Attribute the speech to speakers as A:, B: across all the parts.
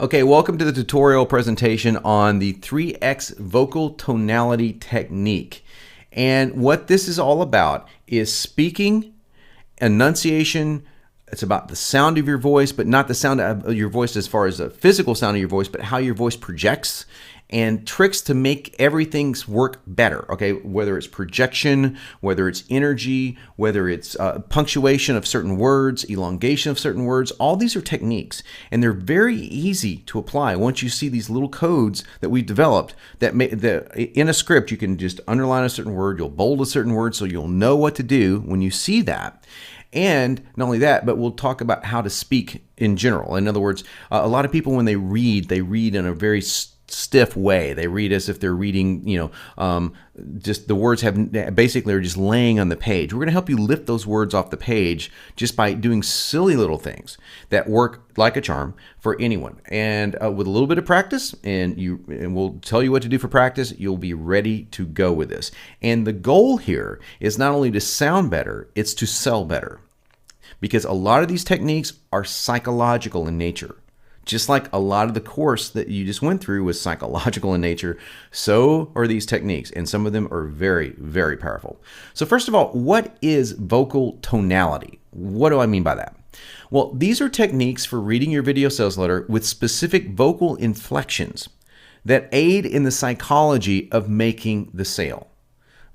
A: Okay, welcome to the tutorial presentation on the 3x vocal tonality technique. And what this is all about is speaking, enunciation. It's about the sound of your voice, but not the sound of your voice as far as the physical sound of your voice, but how your voice projects, and tricks to make everything work better, okay? Whether it's projection, whether it's energy, whether it's punctuation of certain words, elongation of certain words, all these are techniques, and they're very easy to apply once you see these little codes that we've developed that in a script you can just underline a certain word, you'll bold a certain word, so you'll know what to do when you see that. And not only that, but we'll talk about how to speak in general. In other words, a lot of people when they read in a very stiff way. They read as if they're reading, just the words basically are just laying on the page. We're going to help you lift those words off the page just by doing silly little things that work like a charm for anyone. And with a little bit of practice, and we'll tell you what to do for practice, you'll be ready to go with this. And the goal here is not only to sound better, it's to sell better. Because a lot of these techniques are psychological in nature. Just like a lot of the course that you just went through was psychological in nature, so are these techniques, and some of them are very, very powerful. So first of all, what is vocal tonality? What do I mean by that? Well, these are techniques for reading your video sales letter with specific vocal inflections that aid in the psychology of making the sale.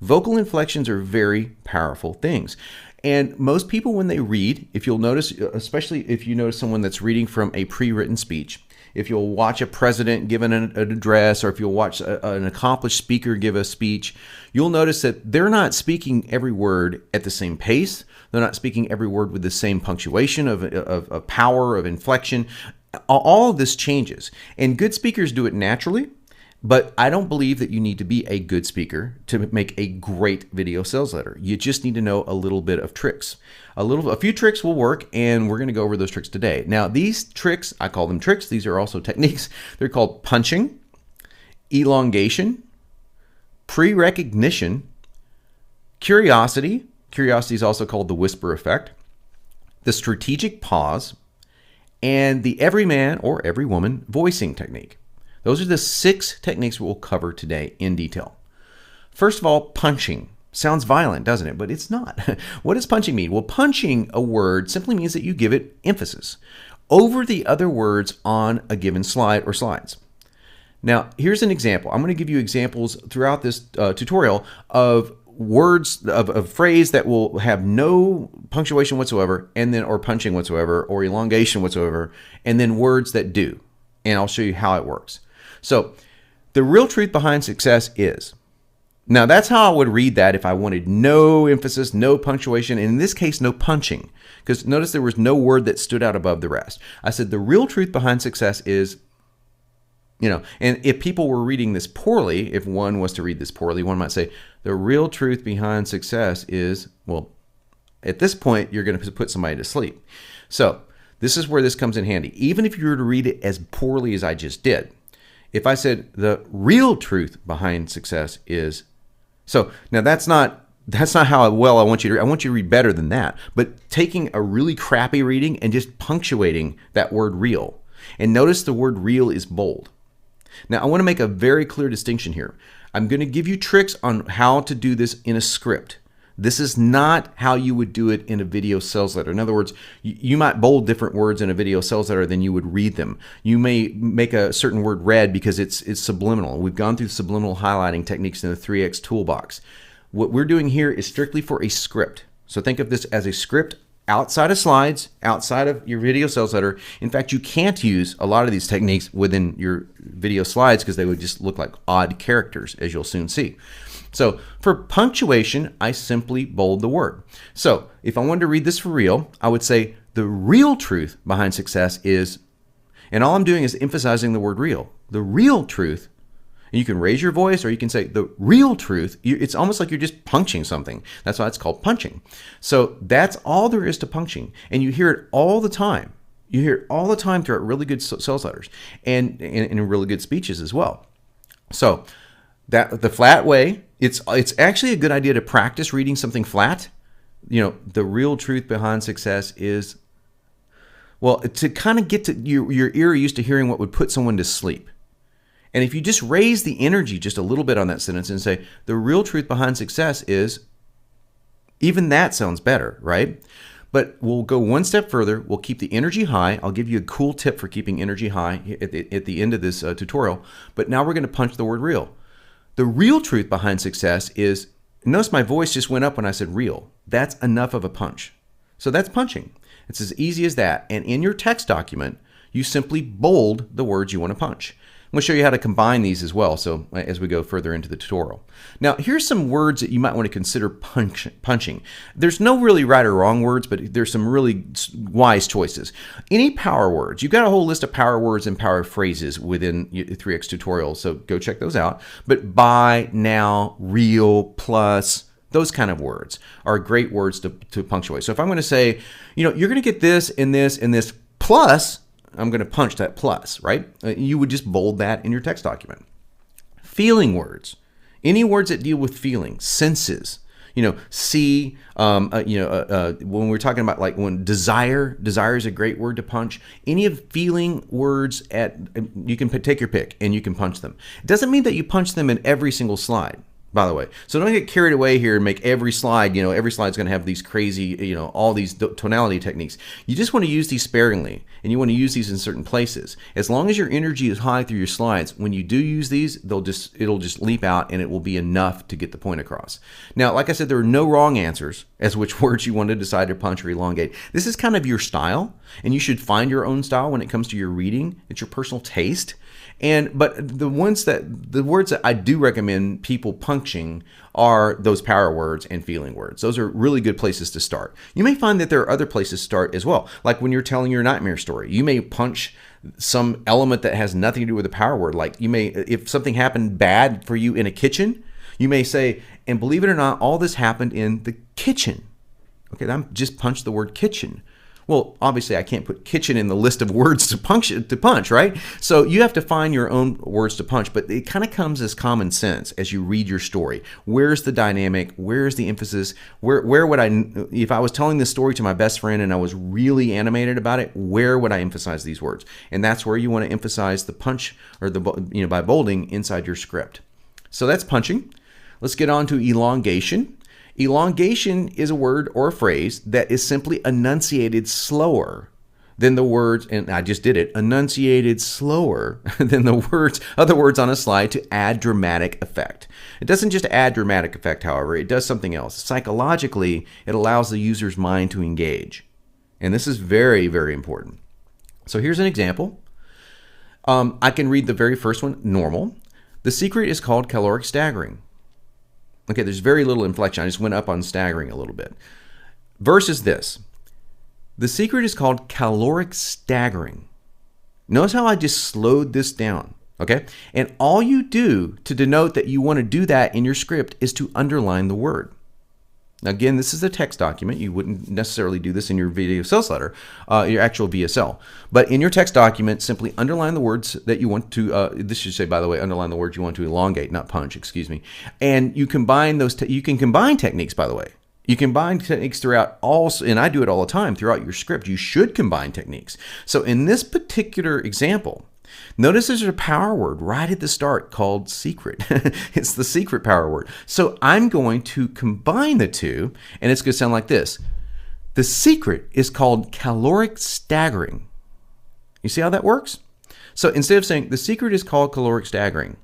A: Vocal inflections are very powerful things. And most people, when they read, if you'll notice, especially if you notice someone that's reading from a pre-written speech, if you'll watch a president give an address, or if you'll watch an accomplished speaker give a speech, you'll notice that they're not speaking every word at the same pace. They're not speaking every word with the same punctuation of power, of inflection. All of this changes. And good speakers do it naturally. But I don't believe that you need to be a good speaker to make a great video sales letter. You just need to know a little bit of tricks. A few tricks will work, and we're going to go over those tricks today. Now, these tricks, I call them tricks. These are also techniques. They're called punching, elongation, pre-recognition, curiosity. Curiosity is also called the whisper effect, the strategic pause, and the Everyman or Everywoman voicing technique. Those are the 6 techniques we'll cover today in detail. First of all, punching. Sounds violent, doesn't it? But it's not. What does punching mean? Well, punching a word simply means that you give it emphasis over the other words on a given slide or slides. Now, here's an example. I'm going to give you examples throughout this tutorial of words, of a phrase that will have no punctuation whatsoever, or punching whatsoever, or elongation whatsoever, and then words that do. And I'll show you how it works. So the real truth behind success is, now that's how I would read that if I wanted no emphasis, no punctuation, and in this case, no punching. Because notice there was no word that stood out above the rest. I said the real truth behind success is, and if people were reading this poorly, if one was to read this poorly, one might say, the real truth behind success is, well, at this point, you're going to put somebody to sleep. So this is where this comes in handy. Even if you were to read it as poorly as I just did, if I said the real truth behind success is, so now that's not how well I want you to read. I want you to read better than that, but taking a really crappy reading and just punctuating that word real. And notice the word real is bold. Now I want to make a very clear distinction here. I'm going to give you tricks on how to do this in a script. This is not how you would do it in a video sales letter. In other words, you might bold different words in a video sales letter than you would read them. You may make a certain word red because it's subliminal. We've gone through subliminal highlighting techniques in the 3X toolbox. What we're doing here is strictly for a script. So think of this as a script outside of slides, outside of your video sales letter. In fact, you can't use a lot of these techniques within your video slides because they would just look like odd characters, as you'll soon see. So for punctuation, I simply bold the word. So if I wanted to read this for real, I would say the real truth behind success is, and all I'm doing is emphasizing the word real. The real truth, and you can raise your voice or you can say the real truth. It's almost like you're just punching something. That's why it's called punching. So that's all there is to punching. And you hear it all the time. You hear it all the time throughout really good sales letters and in really good speeches as well. So that the flat way, it's actually a good idea to practice reading something flat. The real truth behind success is, Well, to kind of get to your ear used to hearing what would put someone to sleep. And if you just raise the energy just a little bit on that sentence and say, the real truth behind success is, even that sounds better, right? But we'll go one step further. We'll keep the energy high. I'll give you a cool tip for keeping energy high at the end of this tutorial. But now we're going to punch the word real. The real truth behind success is, notice my voice just went up when I said real. That's enough of a punch. So that's punching. It's as easy as that. And in your text document, you simply bold the words you want to punch. I'm going to show you how to combine these as well, so as we go further into the tutorial. Now, here's some words that you might want to consider punching. There's no really right or wrong words, but there's some really wise choices. Any power words. You've got a whole list of power words and power phrases within 3X tutorial, so go check those out. But by, now, real, plus, those kind of words are great words to punctuate. So if I'm going to say, you're going to get this and this and this plus, I'm going to punch that plus, right? You would just bold that in your text document. Feeling words. Any words that deal with feelings, senses. See, when we're talking about like when desire is a great word to punch. Any of feeling words you can take your pick and you can punch them. It doesn't mean that you punch them in every single slide, by the way. So don't get carried away here and make every slide, every slide's going to have these crazy, all these tonality techniques. You just want to use these sparingly, and you want to use these in certain places. As long as your energy is high through your slides, when you do use these, it'll just leap out and it will be enough to get the point across. Now, like I said, there are no wrong answers as which words you want to decide to punch or elongate. This is kind of your style, and you should find your own style when it comes to your reading. It's your personal taste. But the words that I do recommend people punching are those power words and feeling words. Those are really good places to start. You may find that there are other places to start as well. Like when you're telling your nightmare story, you may punch some element that has nothing to do with the power word. Like if something happened bad for you in a kitchen, you may say, and believe it or not, all this happened in the kitchen. Okay, I'm just punch the word kitchen. Well, obviously, I can't put kitchen in the list of words to punch, right? So you have to find your own words to punch, but it kind of comes as common sense as you read your story. Where's the dynamic? Where's the emphasis? Where would if I was telling this story to my best friend and I was really animated about it, where would I emphasize these words? And that's where you want to emphasize the punch or by bolding inside your script. So that's punching. Let's get on to elongation. Elongation is a word or a phrase that is simply enunciated slower than the words, and I just did it, enunciated slower than the other words on a slide to add dramatic effect. It doesn't just add dramatic effect, however, it does something else. Psychologically, it allows the user's mind to engage. And this is very, very important. So here's an example. I can read the very first one, normal. The secret is called caloric staggering. Okay, there's very little inflection. I just went up on staggering a little bit. Versus this. The secret is called caloric staggering. Notice how I just slowed this down, okay? And all you do to denote that you want to do that in your script is to underline the word. Now, again, this is a text document. You wouldn't necessarily do this in your video sales letter, your actual VSL. But in your text document, simply underline the words that you want to, this should say, by the way, underline the words you want to elongate, not punch, excuse me. And you combine those, you can combine techniques, by the way. You combine techniques throughout and I do it all the time, throughout your script. You should combine techniques. So in this particular example, notice there's a power word right at the start called secret. It's the secret power word. So I'm going to combine the two, and it's going to sound like this. The secret is called caloric staggering. You see how that works? So instead of saying the secret is called caloric staggering,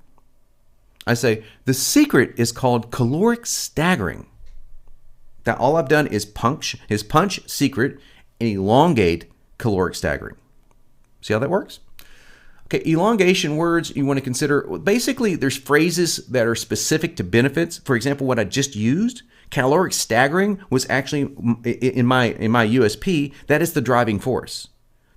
A: I say the secret is called caloric staggering. Now all I've done is punch secret and elongate caloric staggering. See how that works? Okay, elongation words you want to consider. Basically, there's phrases that are specific to benefits. For example, what I just used, caloric staggering, was actually in my USP. That is the driving force.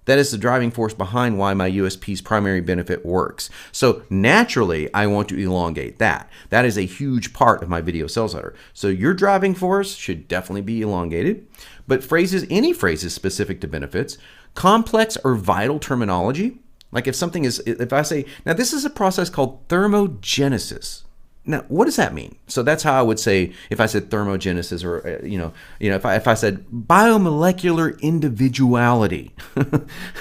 A: That is the driving force behind why my USP's primary benefit works. So naturally, I want to elongate that. That is a huge part of my video sales letter. So your driving force should definitely be elongated. But phrases, any phrases specific to benefits, complex or vital terminology. Like if I say, now this is a process called thermogenesis. Now, what does that mean? So that's how I would say if I said thermogenesis, or if I said biomolecular individuality.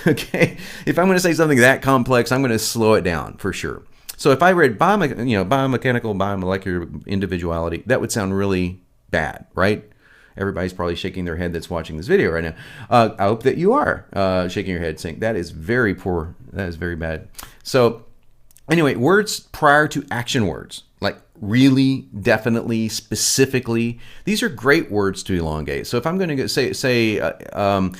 A: Okay, if I'm going to say something that complex, I'm going to slow it down for sure. So if I read biomechanical biomolecular individuality, that would sound really bad, right? Everybody's probably shaking their head that's watching this video right now. I hope that you are shaking your head saying that is very poor. That is very bad. So anyway, words prior to action words, like really, definitely, specifically, these are great words to elongate. So if I'm going to say, I'm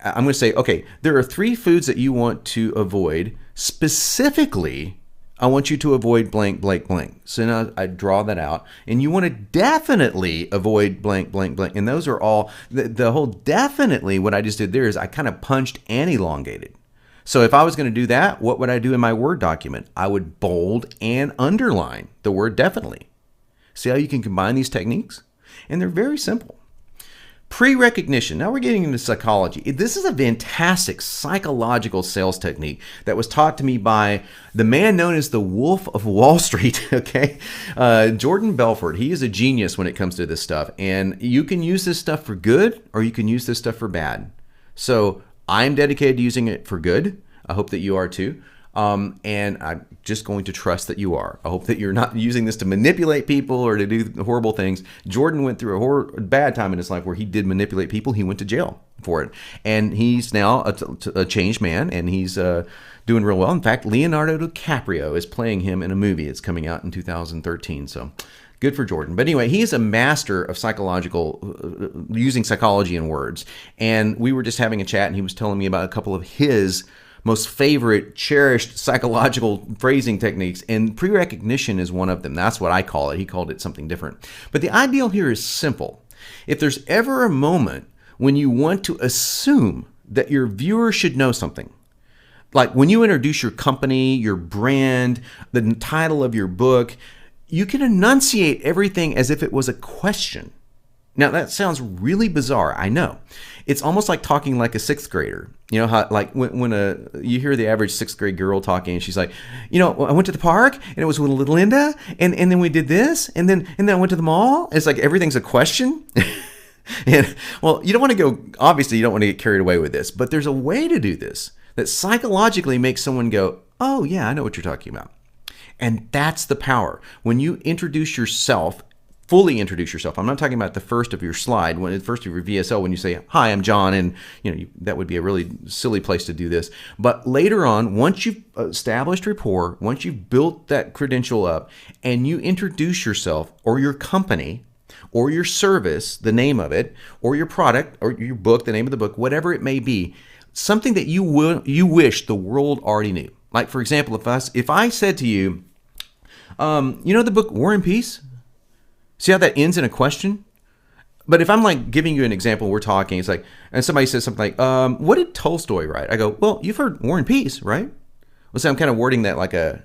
A: going to say, okay, there are 3 foods that you want to avoid. Specifically, I want you to avoid blank, blank, blank. So now I draw that out. And you want to definitely avoid blank, blank, blank. And those are all, the whole definitely, what I just did there is I kind of punched and elongated. So if I was going to do that, what would I do in my Word document? I would bold and underline the word definitely. See how you can combine these techniques? And they're very simple. Pre-recognition. Now we're getting into psychology. This is a fantastic psychological sales technique that was taught to me by the man known as the Wolf of Wall Street, okay? Jordan Belfort. He is a genius when it comes to this stuff. And you can use this stuff for good or you can use this stuff for bad. So I'm dedicated to using it for good. I hope that you are too. And I'm just going to trust that you are. I hope that you're not using this to manipulate people or to do horrible things. Jordan went through a bad time in his life where he did manipulate people. He went to jail for it. And he's now a changed man, and he's doing real well. In fact, Leonardo DiCaprio is playing him in a movie. It's coming out in 2013. So good for Jordan. But anyway, he is a master of using psychology in words. And we were just having a chat, and he was telling me about a couple of his most favorite, cherished psychological phrasing techniques, and pre-recognition is one of them. That's what I call it. He called it something different. But the ideal here is simple. If there's ever a moment when you want to assume that your viewer should know something, like when you introduce your company, your brand, the title of your book, you can enunciate everything as if it was a question. Now, that sounds really bizarre, I know. It's almost like talking like a 6th grader. You know how, like, when you hear the average 6th grade girl talking, and she's like, I went to the park, and it was with little Linda, and then we did this, and then I went to the mall. It's like everything's a question. And, well, you don't want to go, obviously, you don't want to get carried away with this, but there's a way to do this that psychologically makes someone go, oh, yeah, I know what you're talking about. And that's the power. When you introduce yourself, fully introduce yourself. I'm not talking about the first of your slide, when the first of your VSL, when you say, hi, I'm John, and that would be a really silly place to do this. But later on, once you've established rapport, once you've built that credential up, and you introduce yourself or your company or your service, the name of it, or your product or your book, the name of the book, whatever it may be, something that you wish the world already knew. Like, for example, if I said to you, the book War and Peace? See how that ends in a question? But if I'm like giving you an example, we're talking, it's like, and somebody says something like, what did Tolstoy write? I go, well, you've heard War and Peace, right? Well, so I'm kind of wording that like a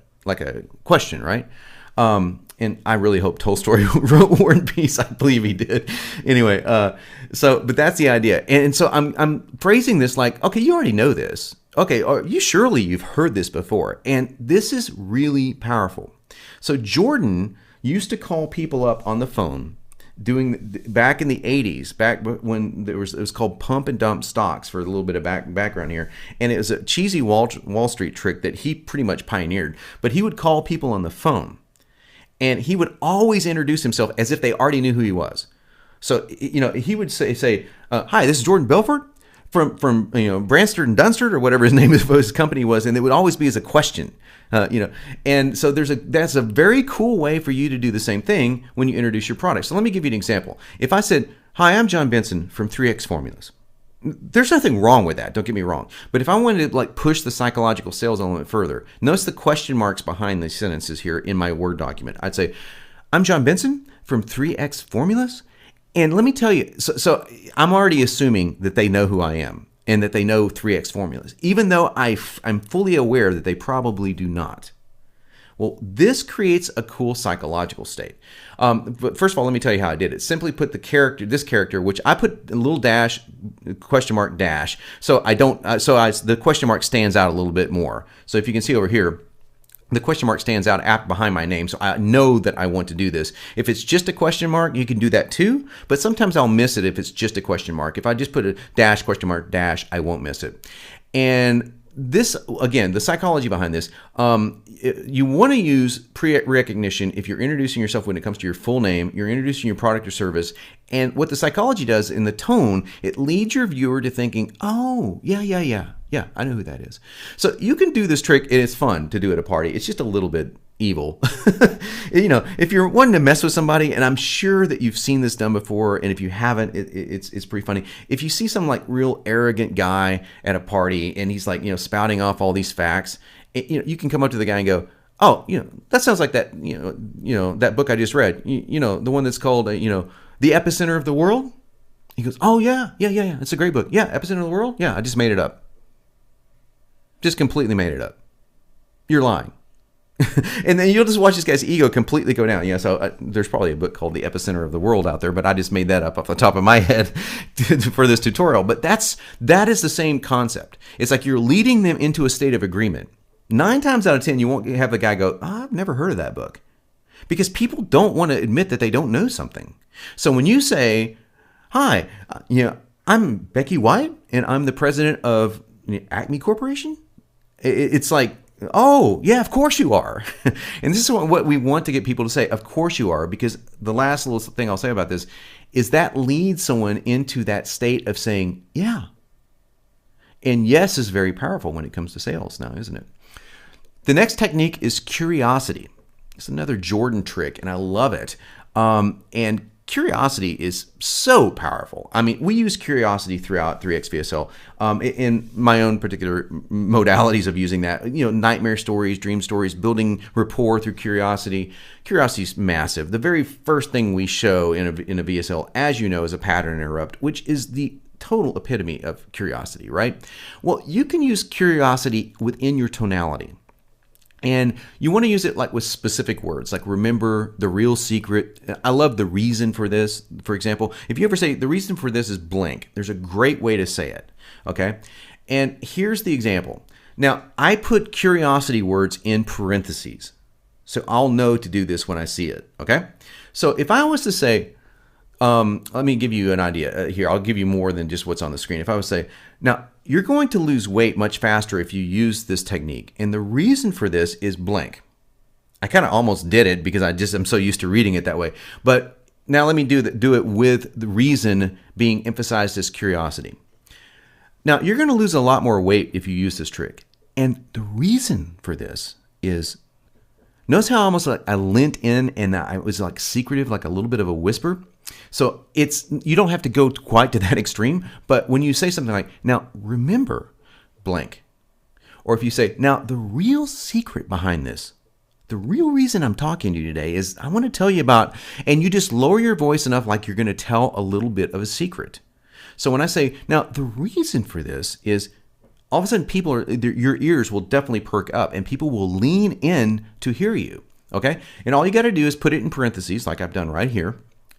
A: question, right? And I really hope Tolstoy wrote War and Peace. I believe he did. Anyway, but that's the idea. And so I'm phrasing this like, okay, you already know this. Okay, you've heard this before. And this is really powerful. So Jordan used to call people up on the phone back in the 80s, back when it was called pump and dump stocks, for a little bit of background here. And it was a cheesy Wall Street trick that he pretty much pioneered. But he would call people on the phone, and he would always introduce himself as if they already knew who he was. So, he would say, hi, this is Jordan Belfort from Branstad and Dunstad, or whatever his name of his company was. And it would always be as a question. And so that's a very cool way for you to do the same thing when you introduce your product. So let me give you an example. If I said, hi, I'm John Benson from 3X Formulas. There's nothing wrong with that. Don't get me wrong. But if I wanted to push the psychological sales element further, notice the question marks behind the sentences here in my Word document. I'd say, I'm John Benson from 3X Formulas. And let me tell you, so I'm already assuming that they know who I am, and that they know 3X formulas, even though I'm fully aware that they probably do not. Well, this creates a cool psychological state. But first of all, let me tell you how I did it. Simply put this character, which I put a little dash, question mark, dash, so the question mark stands out a little bit more. So if you can see over here, the question mark stands out behind my name, so I know that I want to do this. If it's just a question mark, you can do that too, but sometimes I'll miss it if it's just a question mark. If I just put a dash, question mark, dash, I won't miss it. And this, again, the psychology behind this, you want to use pre-recognition if you're introducing yourself when it comes to your full name, you're introducing your product or service, and what the psychology does in the tone, it leads your viewer to thinking, oh, yeah, I know who that is. So you can do this trick, and it's fun to do at a party. It's just a little bit evil. If you're wanting to mess with somebody, and I'm sure that you've seen this done before, and if you haven't, it's pretty funny. If you see some like real arrogant guy at a party, and he's like, spouting off all these facts, you can come up to the guy and go, oh, that sounds like that, that book I just read, the one that's called, The Epicenter of the World. He goes, oh yeah, it's a great book. Yeah, Epicenter of the World. Yeah, I just made it up. Just completely made it up. You're lying. And then you'll just watch this guy's ego completely go down. So there's probably a book called The Epicenter of the World out there, but I just made that up off the top of my head for this tutorial. But that is the same concept. It's like you're leading them into a state of agreement. 9 times out of 10, you won't have the guy go, oh, I've never heard of that book. Because people don't want to admit that they don't know something. So when you say, hi, I'm Becky White, and I'm the president of Acme Corporation, it's like, oh, yeah, of course you are. And this is what we want to get people to say, of course you are, because the last little thing I'll say about this is that leads someone into that state of saying, yeah. And yes is very powerful when it comes to sales now, isn't it? The next technique is curiosity. It's another Jordan trick, and I love it. And curiosity is so powerful. I mean, we use curiosity throughout 3xVSL in my own particular modalities of using that. Nightmare stories, dream stories, building rapport through curiosity. Curiosity is massive. The very first thing we show in a VSL, as you know, is a pattern interrupt, which is the total epitome of curiosity, right? Well, you can use curiosity within your tonality. And you want to use it like with specific words, like remember, the real secret. I love the reason for this. For example, if you ever say the reason for this is blank, there's a great way to say it. Okay. And here's the example. Now, I put curiosity words in parentheses, so I'll know to do this when I see it. Okay. So if I was to say, let me give you an idea here. I'll give you more than just what's on the screen. If I was to say, now, you're going to lose weight much faster if you use this technique. And the reason for this is blank. I kind of almost did it because I'm so used to reading it that way. But now let me do it with the reason being emphasized as curiosity. Now, you're going to lose a lot more weight if you use this trick. And the reason for this is, notice how almost like I leant in and I was like secretive, like a little bit of a whisper. So you don't have to go quite to that extreme, but when you say something like, now remember blank, or if you say, now the real secret behind this, the real reason I'm talking to you today is I want to tell you about, and you just lower your voice enough like you're going to tell a little bit of a secret. So when I say, now the reason for this is, all of a sudden your ears will definitely perk up and people will lean in to hear you. Okay. And all you got to do is put it in parentheses like I've done right here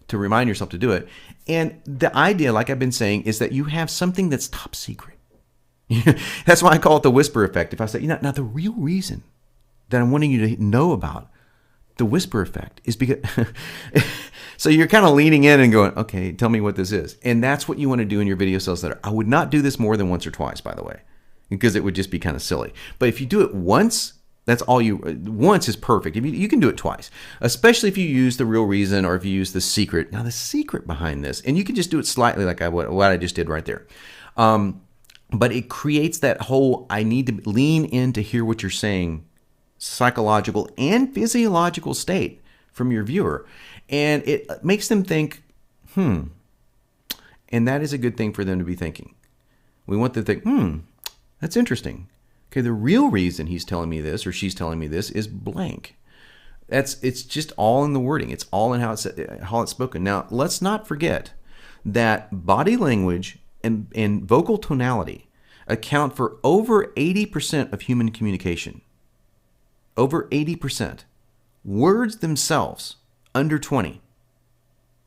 A: to remind yourself to do it. And the idea, like I've been saying, is that you have something that's top secret. That's why I call it the whisper effect. If I say, now the real reason that I'm wanting you to know about the whisper effect is because, so you're kind of leaning in and going, okay, tell me what this is. And that's what you want to do in your video sales letter. I would not do this more than once or twice, by the way, because it would just be kind of silly. But if you do it once, once is perfect. You can do it twice, especially if you use the real reason or if you use the secret. Now, the secret behind this, and you can just do it slightly like what I just did right there. But it creates that whole, I need to lean in to hear what you're saying, psychological and physiological state from your viewer. And it makes them think, and that is a good thing for them to be thinking. We want them to think, that's interesting. Okay, the real reason he's telling me this or she's telling me this is blank. It's just all in the wording. It's all in how it's spoken. Now, let's not forget that body language and vocal tonality account for over 80% of human communication. Over 80%. Words themselves, under 20.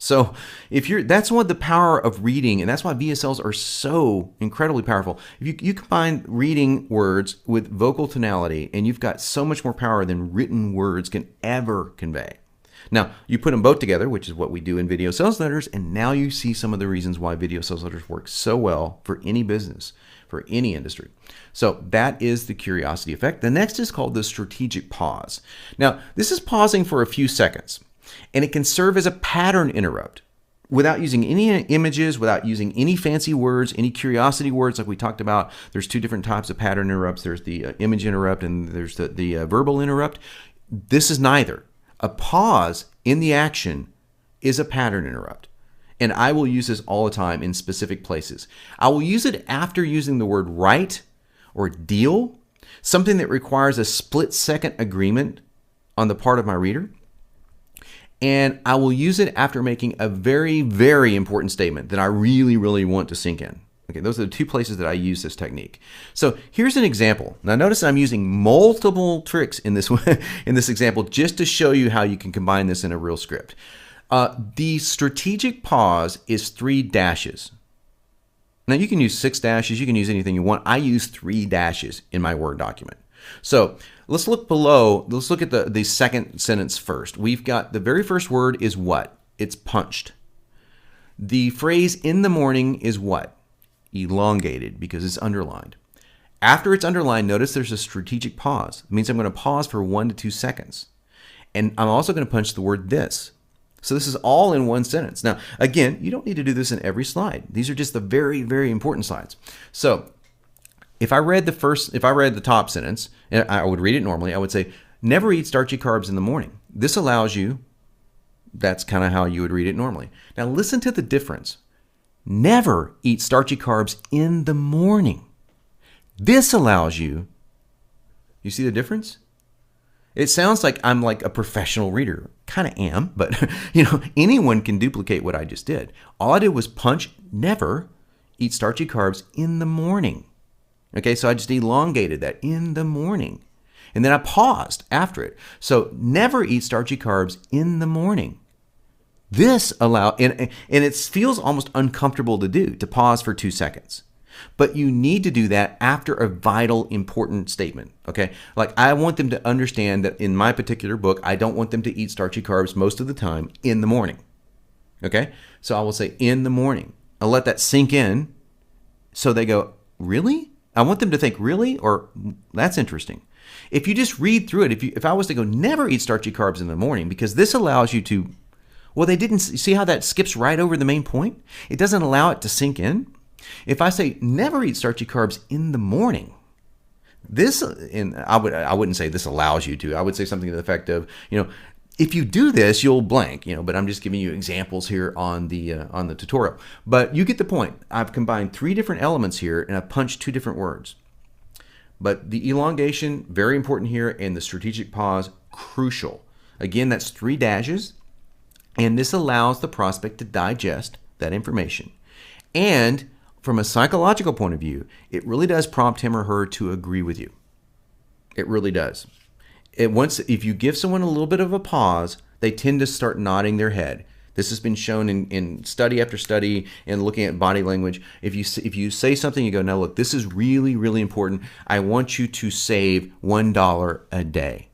A: So that's what the power of reading, and that's why VSLs are so incredibly powerful. If you combine reading words with vocal tonality, and you've got so much more power than written words can ever convey. Now, you put them both together, which is what we do in video sales letters, and now you see some of the reasons why video sales letters work so well for any business, for any industry. So that is the curiosity effect. The next is called the strategic pause. Now, this is pausing for a few seconds, and it can serve as a pattern interrupt without using any images, without using any fancy words, any curiosity words like we talked about. There's two different types of pattern interrupts. There's the image interrupt and there's the verbal interrupt. This is neither. A pause in the action is a pattern interrupt. And I will use this all the time in specific places. I will use it after using the word right or deal, something that requires a split-second agreement on the part of my reader. And I will use it after making a very, very important statement that I really, really want to sink in. Okay, those are the two places that I use this technique. So here's an example. Now notice I'm using multiple tricks in this in this example just to show you how you can combine this in a real script. The strategic pause is 3 dashes. Now you can use 6 dashes, you can use anything you want. I use 3 dashes in my Word document. So let's look below, let's look at the second sentence first. We've got the very first word is what? It's punched. The phrase in the morning is what? Elongated, because it's underlined. After it's underlined, notice there's a strategic pause. It means I'm going to pause for 1 to 2 seconds. And I'm also going to punch the word this. So this is all in one sentence. Now, again, you don't need to do this in every slide. These are just the very, very important slides. So if I read the top sentence, and I would read it normally, I would say, never eat starchy carbs in the morning. This allows you, that's kind of how you would read it normally. Now listen to the difference. Never eat starchy carbs in the morning. This allows you see the difference? It sounds like I'm like a professional reader. Kind of am, but anyone can duplicate what I just did. All I did was punch never eat starchy carbs in the morning. Okay, so I just elongated that in the morning. And then I paused after it. So never eat starchy carbs in the morning. This and it feels almost uncomfortable to do, to pause for 2 seconds. But you need to do that after a vital, important statement, okay? Like I want them to understand that in my particular book, I don't want them to eat starchy carbs most of the time in the morning, okay? So I will say in the morning. I'll let that sink in so they go, really? I want them to think, really? Or that's interesting. If you just read through it, if I was to go, never eat starchy carbs in the morning, because this allows you to, well, they didn't see how that skips right over the main point? It doesn't allow it to sink in. If I say never eat starchy carbs in the morning, and I wouldn't say this allows you to. I would say something to the effect of, if you do this, you'll blank, but I'm just giving you examples here on the tutorial. But you get the point. I've combined 3 different elements here, and I've punched 2 different words. But the elongation, very important here, and the strategic pause, crucial. Again, that's 3 dashes, and this allows the prospect to digest that information. And from a psychological point of view, it really does prompt him or her to agree with you. It really does. If you give someone a little bit of a pause, they tend to start nodding their head. This has been shown in study after study and looking at body language. If you say something, you go, no, look, this is really, really important. I want you to save $1 a day.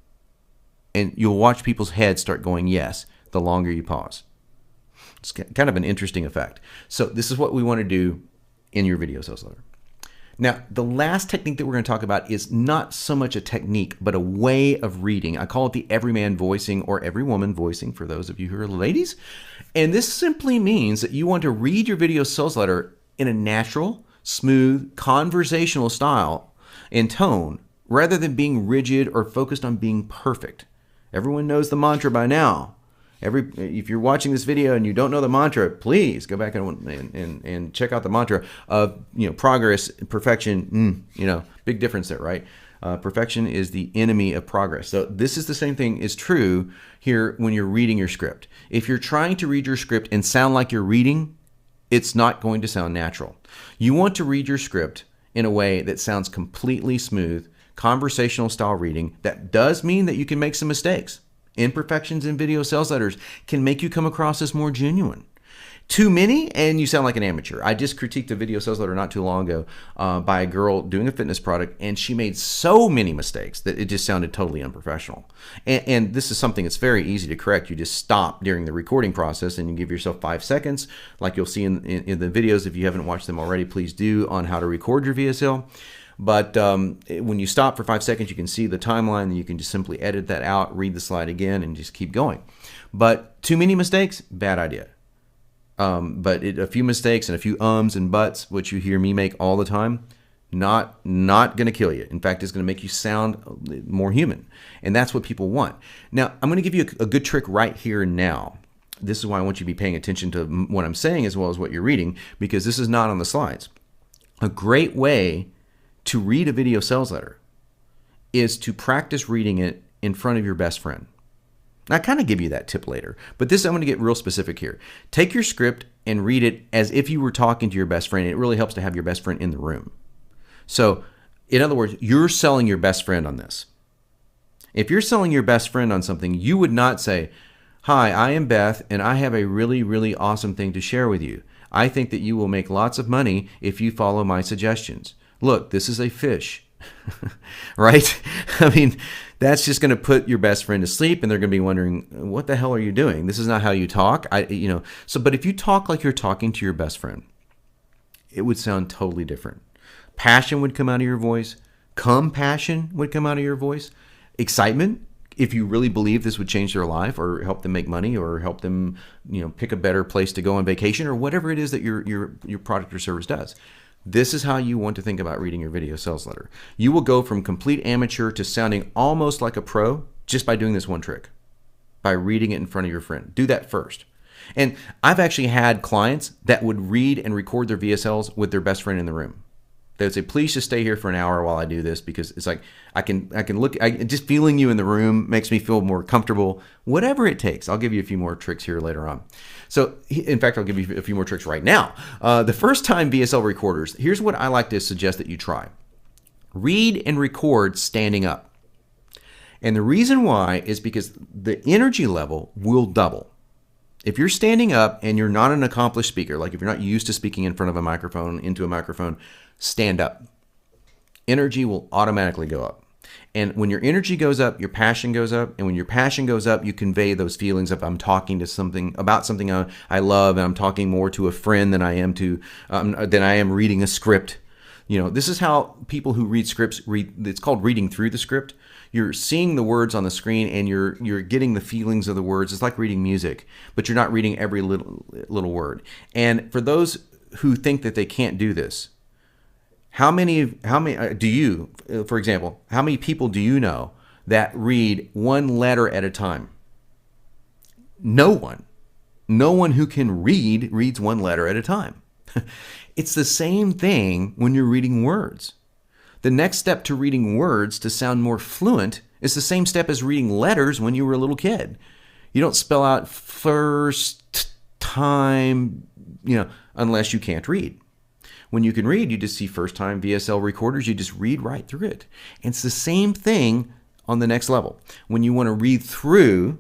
A: And you'll watch people's heads start going yes the longer you pause. It's kind of an interesting effect. So this is what we want to do in your video sales letter. Now, the last technique that we're going to talk about is not so much a technique, but a way of reading. I call it the Everyman voicing or Everywoman voicing for those of you who are ladies. And this simply means that you want to read your video sales letter in a natural, smooth, conversational style and tone, rather than being rigid or focused on being perfect. Everyone knows the mantra by now. If you're watching this video and you don't know the mantra, please go back and check out the mantra of progress, perfection. Big difference there, right? Perfection is the enemy of progress. So this is the same thing is true here when you're reading your script. If you're trying to read your script and sound like you're reading, it's not going to sound natural. You want to read your script in a way that sounds completely smooth, conversational style reading. That does mean that you can make some mistakes. Imperfections in video sales letters can make you come across as more genuine. Too many, and you sound like an amateur. I just critiqued a video sales letter not too long ago by a girl doing a fitness product, and she made so many mistakes that it just sounded totally unprofessional. And this is something that's very easy to correct. You just stop during the recording process, and you give yourself 5 seconds, like you'll see in the videos. If you haven't watched them already, please do, on how to record your VSL. But when you stop for 5 seconds, you can see the timeline, and you can just simply edit that out, read the slide again, and just keep going. But too many mistakes, bad idea. But a few mistakes and a few ums and buts, which you hear me make all the time, not going to kill you. In fact, it's going to make you sound more human. And that's what people want. Now, I'm going to give you a good trick right here and now. This is why I want you to be paying attention to what I'm saying as well as what you're reading, because this is not on the slides. A great way to read a video sales letter is to practice reading it in front of your best friend. I kind of give you that tip later, but I'm going to get real specific here. Take your script and read it as if you were talking to your best friend. It really helps to have your best friend in the room. So, in other words, you're selling your best friend on this. If you're selling your best friend on something, you would not say, "Hi, I am Beth, and I have a really, really awesome thing to share with you. I think that you will make lots of money if you follow my suggestions. Look, this is a fish." Right? I mean, that's just going to put your best friend to sleep, and they're going to be wondering, what the hell are you doing? This is not how you talk. But if you talk like you're talking to your best friend, it would sound totally different. Passion would come out of your voice. Compassion would come out of your voice. Excitement, if you really believe this would change their life or help them make money or help them, pick a better place to go on vacation or whatever it is that your product or service does. This is how you want to think about reading your video sales letter. You will go from complete amateur to sounding almost like a pro just by doing this one trick, by reading it in front of your friend. Do that first. And I've actually had clients that would read and record their VSLs with their best friend in the room. They would say, "Please just stay here for an hour while I do this," because it's like I can look. Just feeling you in the room makes me feel more comfortable. Whatever it takes. I'll give you a few more tricks here later on. So, in fact, I'll give you a few more tricks right now. The first time VSL recorders, here's what I like to suggest that you try. Read and record standing up. And the reason why is because the energy level will double. If you're standing up and you're not an accomplished speaker, like if you're not used to speaking in front of a microphone, into a microphone, stand up. Energy will automatically go up. And when your energy goes up, your passion goes up. And when your passion goes up, you convey those feelings of I'm talking to something about something I love, and I'm talking more to a friend than I am reading a script. This is how people who read scripts read. It's called reading through the script. You're seeing the words on the screen and you're getting the feelings of the words. It's like reading music, but you're not reading every little word. And for those who think that they can't do this, how many do you, for example, how many people do you know that read one letter at a time? No one. No one who can read reads one letter at a time. It's the same thing when you're reading words. The next step to reading words to sound more fluent is the same step as reading letters when you were a little kid. You don't spell out first time, unless you can't read. When you can read, you just see first time VSL recorders, you just read right through it. And it's the same thing on the next level. When you want to read through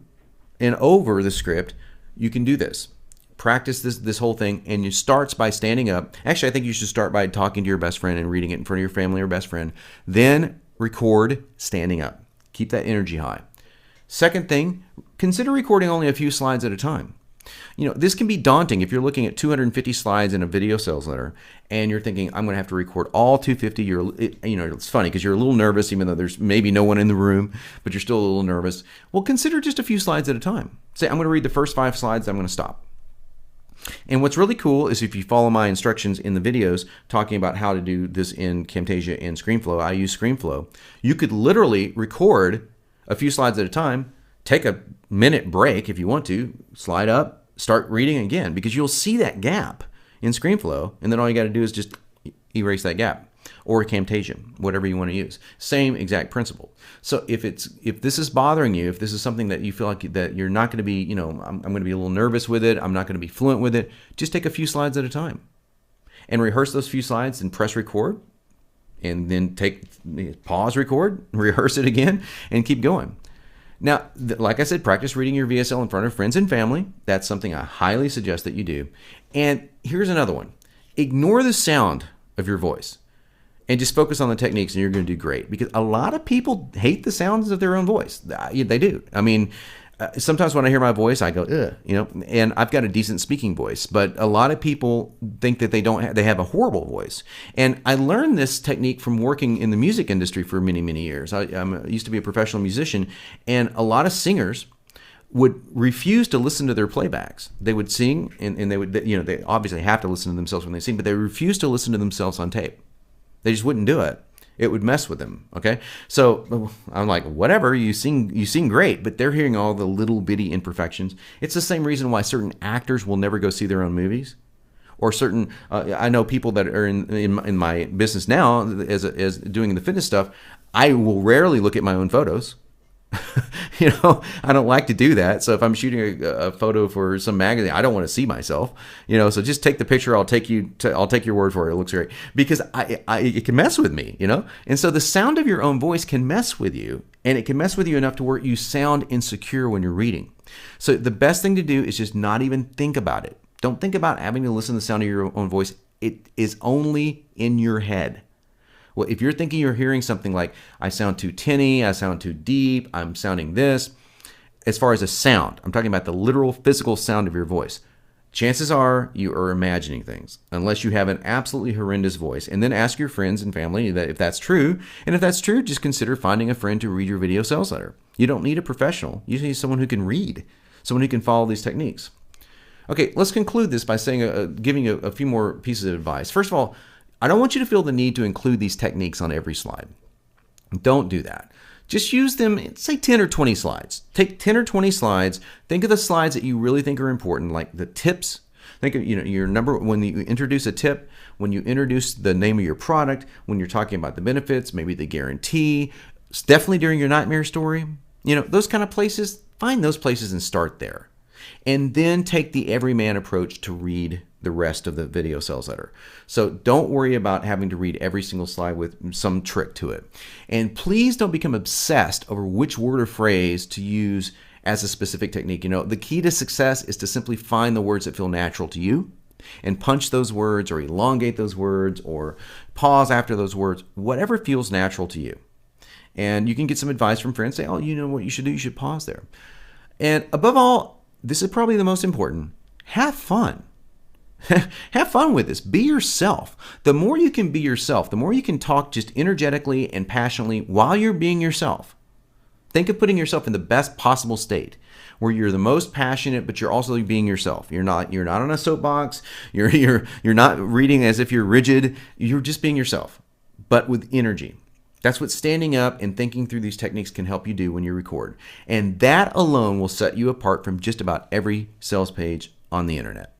A: and over the script, you can do this. Practice this whole thing, and you starts by standing up. Actually, I think you should start by talking to your best friend and reading it in front of your family or best friend. Then record standing up. Keep that energy high. Second thing, consider recording only a few slides at a time. This can be daunting if you're looking at 250 slides in a video sales letter and you're thinking, I'm going to have to record all 250. It's funny because you're a little nervous, even though there's maybe no one in the room, but you're still a little nervous. Well, consider just a few slides at a time. Say, I'm going to read the first 5 slides, I'm going to stop. And what's really cool is if you follow my instructions in the videos talking about how to do this in Camtasia and ScreenFlow, I use ScreenFlow, you could literally record a few slides at a time, take a minute break if you want to, slide up, start reading again, because you'll see that gap in ScreenFlow, and then all you got to do is just erase that gap, or Camtasia, whatever you want to use. Same exact principle. So if this is bothering you, if this is something that you feel like that you're not going to be, I'm going to be a little nervous with it, I'm not going to be fluent with it, just take a few slides at a time and rehearse those few slides and press record, and then pause record, rehearse it again, and keep going. Now, like I said, practice reading your VSL in front of friends and family. That's something I highly suggest that you do. And here's another one. Ignore the sound of your voice and just focus on the techniques, and you're going to do great. Because a lot of people hate the sounds of their own voice. They do. I mean, sometimes when I hear my voice, I go, ugh, and I've got a decent speaking voice, but a lot of people think that they have a horrible voice. And I learned this technique from working in the music industry for many, many years. I used to be a professional musician, and a lot of singers would refuse to listen to their playbacks. They would sing, and they would, they obviously have to listen to themselves when they sing, but they refuse to listen to themselves on tape. They just wouldn't do it. It would mess with them. Okay, so I'm like, whatever, you sing great, but they're hearing all the little bitty imperfections. It's the same reason why certain actors will never go see their own movies, or certain. I know people that are in my business now as doing the fitness stuff. I will rarely look at my own photos. I don't like to do that. So if I'm shooting a photo for some magazine, I don't want to see myself. So just take the picture. I'll take your word for it. It looks great, because it can mess with me. And so the sound of your own voice can mess with you, and it can mess with you enough to where you sound insecure when you're reading. So the best thing to do is just not even think about it. Don't think about having to listen to the sound of your own voice. It is only in your head. Well, if you're thinking you're hearing something like, I sound too tinny, I sound too deep, I'm sounding this, as far as a sound, I'm talking about the literal physical sound of your voice. Chances are you are imagining things, unless you have an absolutely horrendous voice. And then ask your friends and family that if that's true. And if that's true, just consider finding a friend to read your video sales letter. You don't need a professional. You need someone who can read, someone who can follow these techniques. Okay, let's conclude this by saying, giving a few more pieces of advice. First of all, I don't want you to feel the need to include these techniques on every slide. Don't do that. Just use them, say 10 or 20 slides. Take 10 or 20 slides. Think of the slides that you really think are important, like the tips. Think of your number when you introduce a tip, when you introduce the name of your product, when you're talking about the benefits, maybe the guarantee. It's definitely during your nightmare story. Those kind of places. Find those places and start there. And then take the Everyman approach to read the rest of the video sales letter. So don't worry about having to read every single slide with some trick to it. And please don't become obsessed over which word or phrase to use as a specific technique. The key to success is to simply find the words that feel natural to you and punch those words or elongate those words or pause after those words, whatever feels natural to you. And you can get some advice from friends. Say, oh, you know what you should do? You should pause there. And above all, this is probably the most important. Have fun. Have fun with this. Be yourself. The more you can be yourself, the more you can talk just energetically and passionately while you're being yourself. Think of putting yourself in the best possible state where you're the most passionate, but you're also being yourself. You're not on a soapbox. You're not reading as if you're rigid. You're just being yourself, but with energy. That's what standing up and thinking through these techniques can help you do when you record. And that alone will set you apart from just about every sales page on the internet.